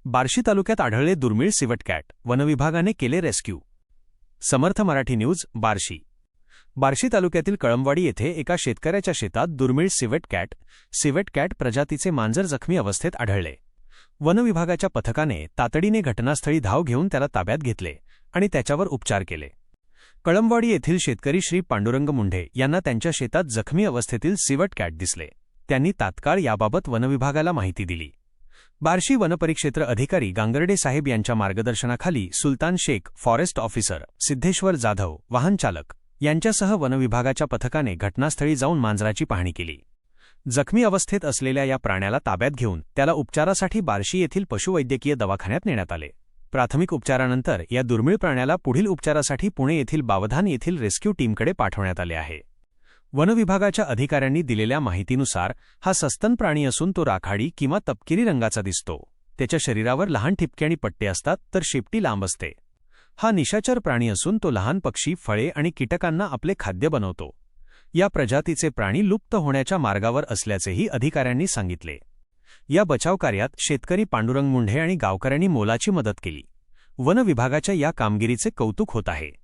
बार्शी तालुक्यात आढळले दुर्मिळ सिवट कॅट, वनविभागाने केले रेस्क्यू। समर्थ मराठी न्यूज, बार्शी। बार्शी तालुक्यातील कळमवाडी येथे एका शेतकऱ्याच्या शेतात दुर्मिळ सिवट कॅट प्रजातीचे मांजर जखमी अवस्थेत आढळले। वनविभागाच्या पथकाने तातडीने घटनास्थळी धाव घेऊन त्याला ताब्यात घेतले आणि त्याच्यावर उपचार केले। कळमवाडी येथील शेतकरी श्री पांडुरंग मुंढे यांना त्यांच्या शेतात जखमी अवस्थेतील सिवट कॅट दिसले। त्यांनी तात्काळ याबाबत वनविभागाला माहिती दिली। बार्शी वनपरिक्षेत्र अधिकारी गांगर्डे साहेब यांच्या मार्गदर्शनाखाली सुलतान शेख, फॉरेस्ट ऑफिसर, सिद्धेश्वर जाधव, वाहन चालक यांच्यासह वनविभागाच्या पथकाने घटनास्थळी जाऊन मांजराची पाहणी केली। जखमी अवस्थेत असलेल्या या प्राण्याला ताब्यात घेऊन त्याला उपचारासाठी बार्शी येथील पशुवैद्यकीय दवाखान्यात नेण्यात आले। प्राथमिक उपचारानंतर या दुर्मिळ प्राण्याला पुढील उपचारासाठी पुणे येथील बावधान येथील रेस्क्यू टीमकडे पाठवण्यात आले आहे। वनविभागाच्या अधिकाऱ्यांनी दिलेल्या माहितीनुसार हा सस्तन प्राणी असून तो राखाडी किंवा तपकिरी रंगाचा दिसतो। त्याच्या शरीरावर लहान ठिपके आणि पट्टे असतात, तर शेपटी लांब असते। हा निशाचर प्राणी असून तो लहान पक्षी, फळे आणि कीटकांना आपले खाद्य बनवतो। या प्रजातीचे प्राणी लुप्त होण्याच्या मार्गावर असल्याचेही अधिकाऱ्यांनी सांगितले। या बचाव कार्यात शेतकरी पांडुरंग मुंढे आणि गावकऱ्यांनी मोलाची मदत केली। वन विभागाच्या या कामगिरीचे कौतुक होत आहे।